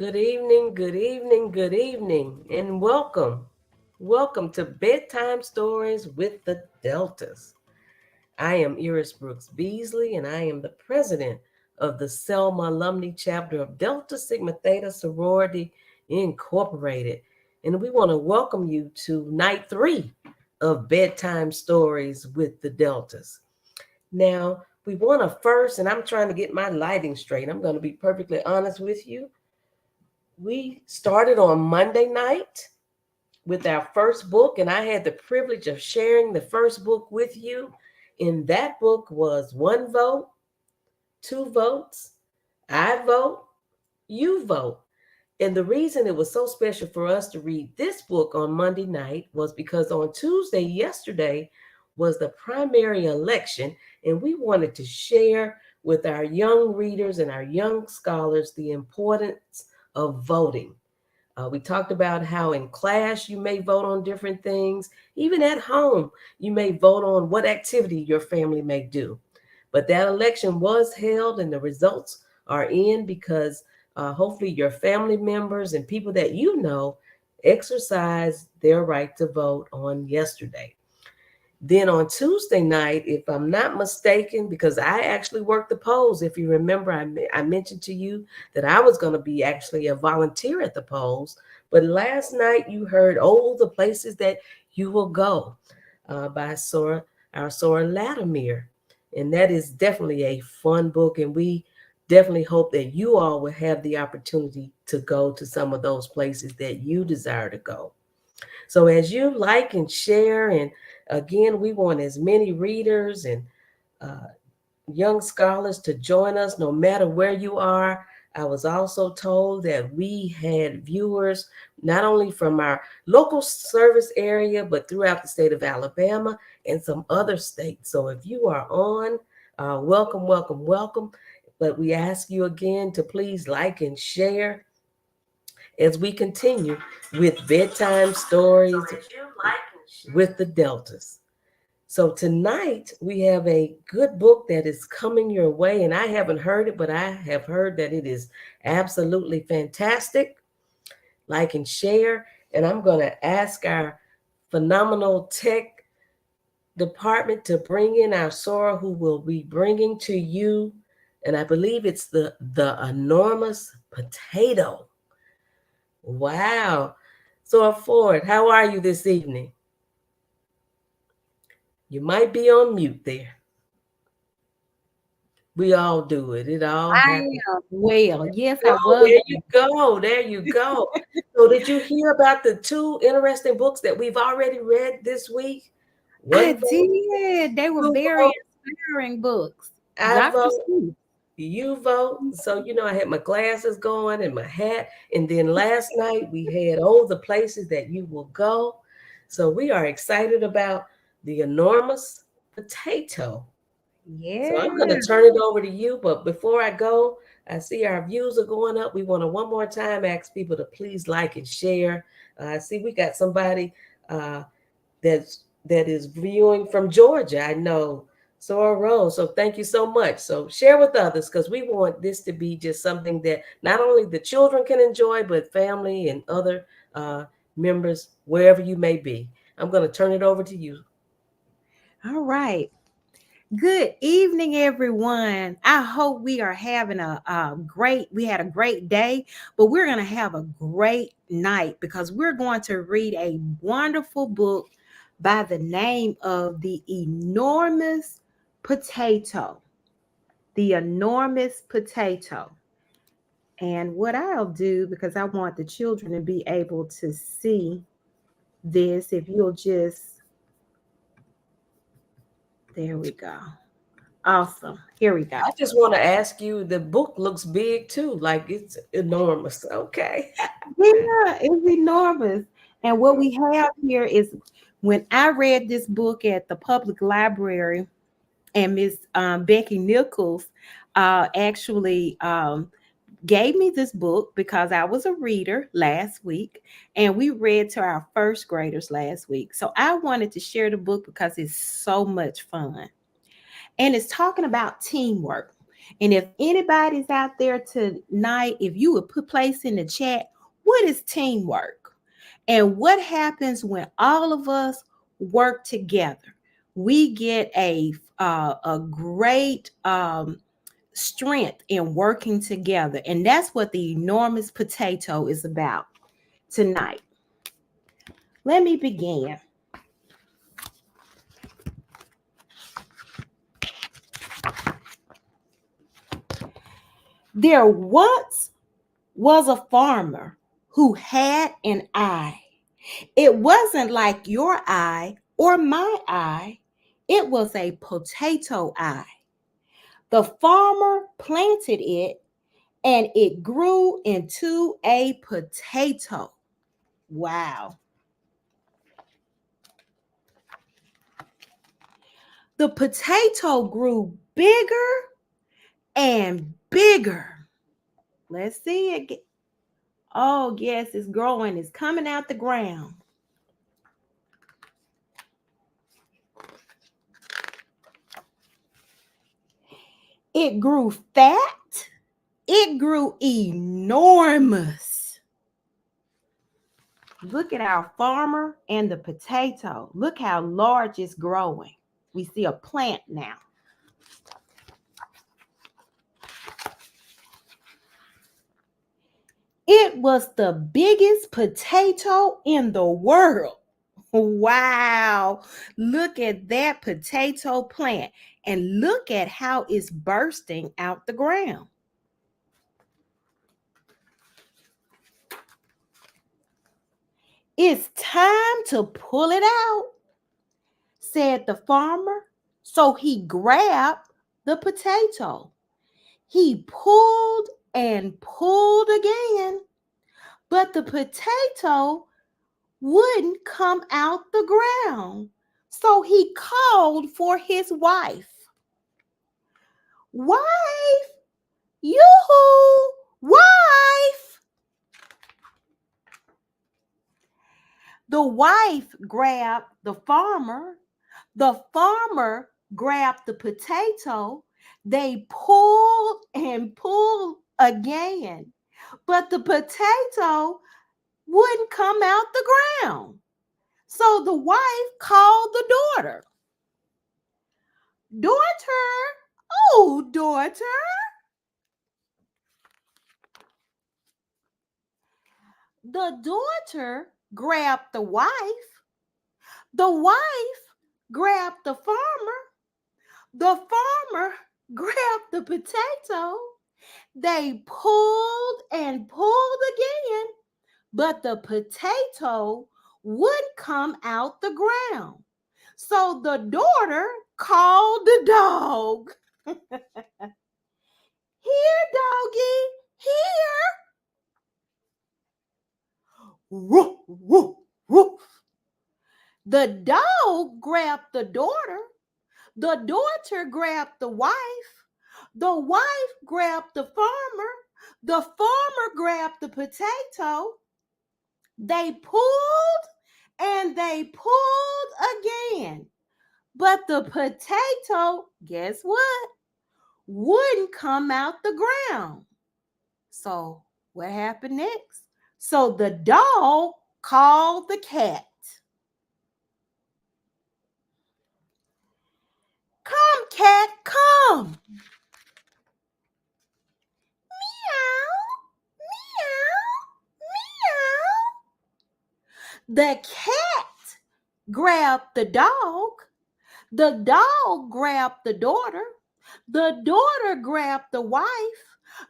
Good evening, good evening, good evening, and welcome. Welcome to Bedtime Stories with the Deltas. I am Iris Brooks Beasley, and I am the president of the Selma Alumni Chapter of Delta Sigma Theta Sorority Incorporated. And we want to welcome you to night 3 of Bedtime Stories with the Deltas. Now, we want to first, and I'm trying to get my lighting straight. I'm going to be perfectly honest with you. We started on Monday night with our first book, and I had the privilege of sharing the first book with you. And that book was One Vote, Two Votes, I Vote, You Vote. And the reason it was so special for us to read this book on Monday night was because on Tuesday, yesterday, was the primary election, and we wanted to share with our young readers and our young scholars the importance of voting. We talked about how in class you may vote on different things. Even at home, you may vote on what activity your family may do. But that election was held and the results are in because hopefully your family members and people that you know exercised their right to vote on yesterday. Then on Tuesday night, if I'm not mistaken, because I actually worked the polls, if you remember, I mentioned to you that I was going to be actually a volunteer at the polls. But last night you heard, Oh, the Places That You Will Go by our Sora Latimer. And that is definitely a fun book. And we definitely hope that you all will have the opportunity to go to some of those places that you desire to go. So as you like and share, and again, we want as many readers and uh, young scholars to join us no matter where you are. I was also told that we had viewers not only from our local service area, but throughout the state of Alabama and some other states. So if you are on, welcome, welcome, welcome. But we ask you again to please like and share as we continue with bedtime stories with the Deltas. So tonight we have a good book that is coming your way, and I haven't heard it, but I have heard that it is absolutely fantastic. Like and share, and I'm going to ask our phenomenal tech department to bring in our Sora, who will be bringing to you, and I believe it's the enormous potato. Wow. So Ford, how are you this evening? You might be on mute there. We all do it. It all I happens. am well. Yes, I Oh, was. there you go. There you go. So did you hear about the two interesting books that we've already read this week? I One vote, did. They were two very vote, inspiring books. I Dr. vote, Seuss. you vote. So I had my glasses going and my hat. And then last night we had all the places that you will go. So we are excited about the enormous potato. So I'm going to Yeah. turn it over to you. But before I go, I see our views are going up. We want to one more time ask people to please like and share. I see we got somebody uh, that is viewing from Georgia. I know Sora Rose. So thank you so much. So share with others because we want this to be just something that not only the children can enjoy, but family and other members wherever you may be. I'm going to turn it over to you. All right. Good evening, everyone. I hope we are having we had a great day, but we're going to have a great night because we're going to read a wonderful book by the name of The Enormous Potato. The Enormous Potato. And what I'll do, because I want the children to be able to see this, if you'll just, there we go. Awesome. Here we go. I just want to ask you, the book looks big too, like it's enormous. Okay. Yeah, it's enormous. And what we have here is when I read this book at the public library, and Miss Becky Nichols actually gave me this book because I was a reader last week, and we read to our first graders last week. So I wanted to share the book because it's so much fun. And it's talking about teamwork. And if anybody's out there tonight, if you would put place in the chat, what is teamwork? And what happens when all of us work together? We get a great strength in working together. And that's what the enormous potato is about tonight. Let me begin. There once was a farmer who had an eye. It wasn't like your eye or my eye, it was a potato eye. The farmer planted it and it grew into a potato. Wow. The potato grew bigger and bigger. Let's see it. Oh, yes, it's growing. It's coming out the ground. It grew fat. It grew enormous. Look at our farmer and the potato. Look how large it's growing. We see a plant now. It was the biggest potato in the world. Wow. Look at that potato plant and look at how it's bursting out the ground. It's time to pull it out, said the farmer. So he grabbed the potato. He pulled and pulled again, but the potato wouldn't come out the ground. So he called for his wife. Wife, yoo-hoo, wife. The wife grabbed the farmer. The farmer grabbed the potato. They pulled and pulled again, but the potato wouldn't come out the ground. So the wife called the daughter. Daughter, oh, daughter. The daughter grabbed the wife. The wife grabbed the farmer. The farmer grabbed the potato. They pulled and pulled again, but the potato wouldn't come out the ground. So the daughter called the dog. Here, doggy, here. Woof, woof, woof. The dog grabbed the daughter. The daughter grabbed the wife. The wife grabbed the farmer. The farmer grabbed the potato. They pulled and they pulled again. But the potato, guess what? Wouldn't come out the ground. So what happened next? So the dog called the cat. Come, cat, come. Meow, meow, meow. The cat grabbed the dog. The dog grabbed the daughter. The daughter grabbed the wife.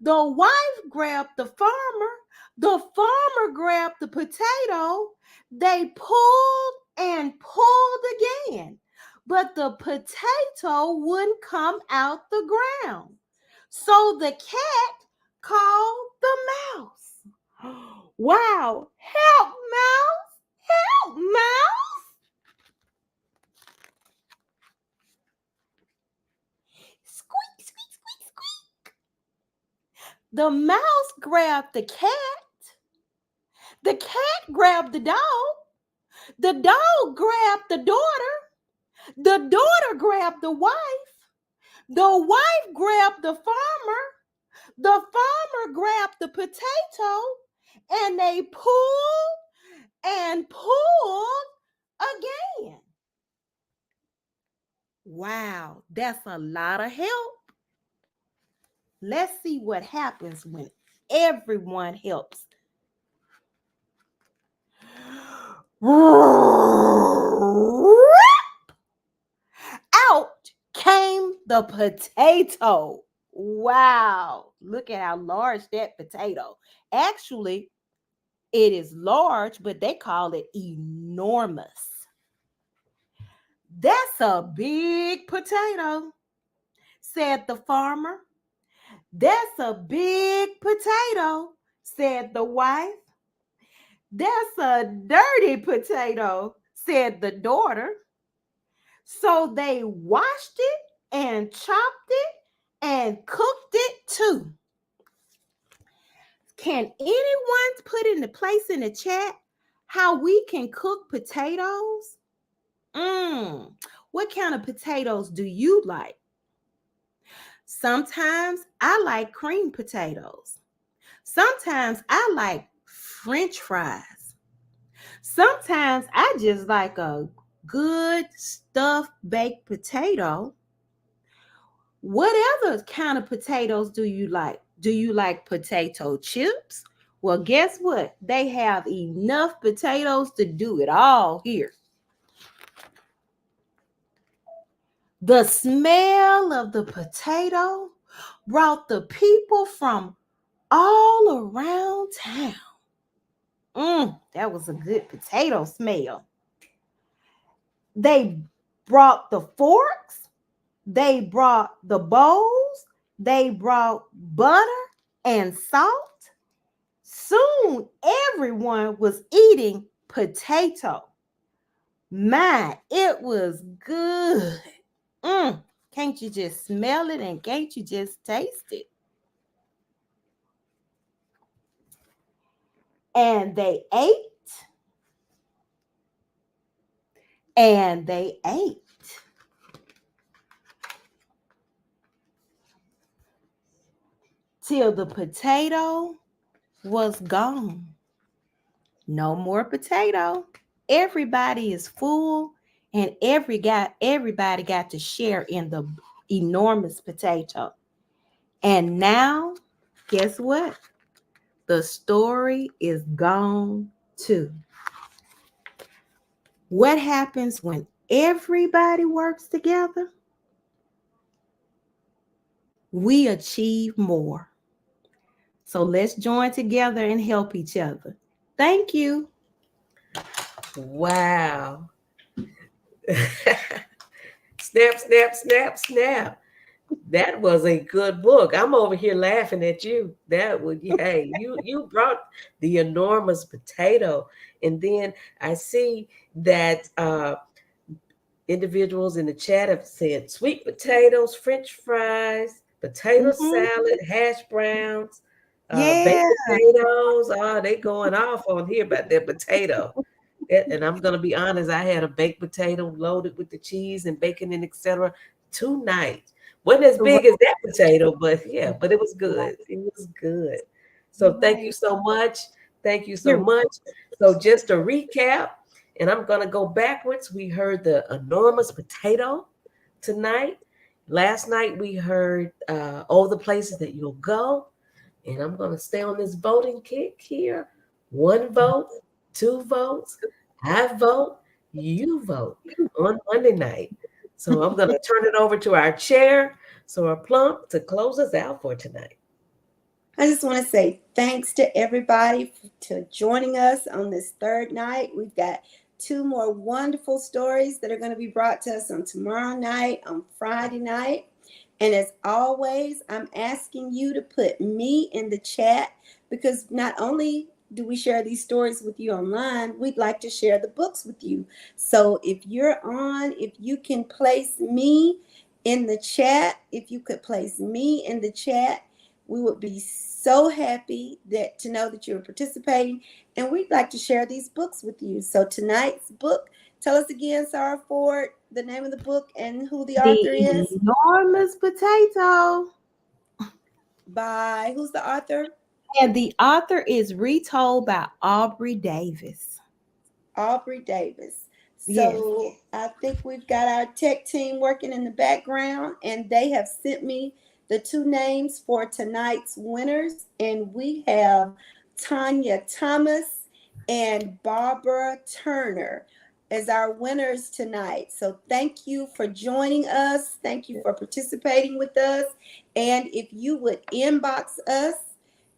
The wife grabbed the farmer. The farmer grabbed the potato. They pulled and pulled again, but the potato wouldn't come out the ground. So the cat called the mouse. Wow, help, mouse, help, mouse. Squeak, squeak, squeak, squeak. The mouse grabbed the cat. The cat grabbed the dog. The dog grabbed the daughter. The daughter grabbed the wife. The wife grabbed the farmer. The farmer grabbed the potato, and they pulled and pulled again. Wow, that's a lot of help. Let's see what happens when everyone helps. Out came the potato. Wow, look at how large that potato. Actually, it is large, but they call it enormous. That's a big potato, said the farmer. That's a big potato, said the wife. That's a dirty potato, said the daughter. So they washed it and chopped it and cooked it too. Can anyone put in the place in the chat how we can cook potatoes? What kind of potatoes do you like? Sometimes I like cream potatoes. Sometimes I like French fries. Sometimes I just like a good stuffed baked potato. What other kind of potatoes do you like? Do you like potato chips? Well, guess what? They have enough potatoes to do it all here. The smell of the potato brought the people from all around town. That was a good potato smell. They brought the forks, they brought the bowls, they brought butter and salt. Soon everyone was eating potato. My, it was good. Can't you just smell it and can't you just taste it? And they ate and they ate till the potato was gone. No more potato. Everybody is full, and everybody got to share in the enormous potato. And now, guess what? The story is gone too. What happens when everybody works together? We achieve more. So let's join together and help each other. Thank you. Wow. Snap, snap, snap, snap. That was a good book. I'm over here laughing at you. That would, hey, you brought the enormous potato, and then I see that individuals in the chat have said sweet potatoes, French fries, potato Mhm. salad, hash browns, baked Yeah. potatoes. Oh, they going off on here about their potato. And I'm gonna be honest, I had a baked potato loaded with the cheese and bacon and etc. tonight. Wasn't as big as that potato, but yeah, but it was good. It was good. So thank you Right. so much. Thank you so You're much. So just to recap, and I'm gonna go backwards. We heard the enormous potato tonight. Last night we heard all the places that you'll go. And I'm going to stay on this voting kick here. One vote, two votes, I vote, you vote on Monday night. So I'm going to turn it over to our chair, so our plump, to close us out for tonight. I just want to say thanks to everybody to joining us on this third night. We've got two more wonderful stories that are going to be brought to us on tomorrow night, on Friday night. And as always, I'm asking you to put me in the chat because not only do we share these stories with you online, we'd like to share the books with you. So if you're on, if you can place me in the chat, if you could place me in the chat, we would be so happy that to know that you're participating, and we'd like to share these books with you. So tonight's book, tell us again, Sarah Ford. the name of the book and who the author The is? Enormous Potato. By who's the author? And the author is retold by Aubrey Davis. Aubrey Davis. Yes. So I think we've got our tech team working in the background, and they have sent me the two names for tonight's winners. And we have Tanya Thomas and Barbara Turner as our winners tonight. So thank you for joining us. Thank you for participating with us. And if you would inbox us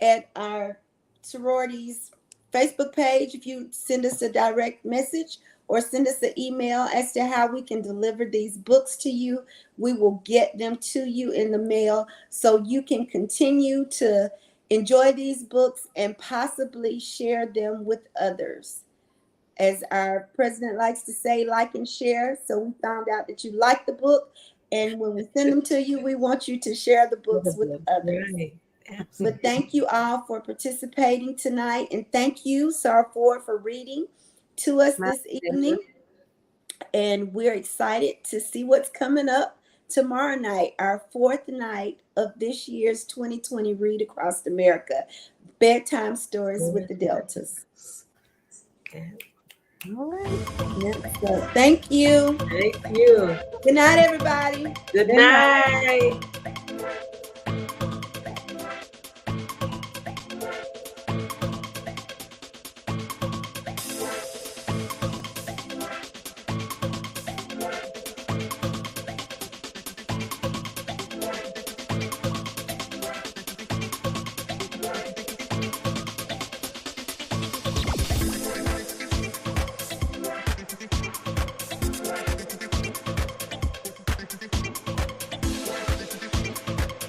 at our sororities Facebook page, if you send us a direct message or send us an email as to how we can deliver these books to you, we will get them to you in the mail so you can continue to enjoy these books and possibly share them with others. As our president likes to say, like and share. So we found out that you like the book, and when we send them to you, we want you to share the books with others. Right. But Absolutely. thank you all for participating tonight. And thank you, Sarah Ford, for reading to us My this evening. pleasure. And we're excited to see what's coming up tomorrow night, our fourth night of this year's 2020 Read Across America, Bedtime Stories with the Deltas. Okay. All right. Yep. So thank you. Thank you. Good night, everybody. Good Good night. night.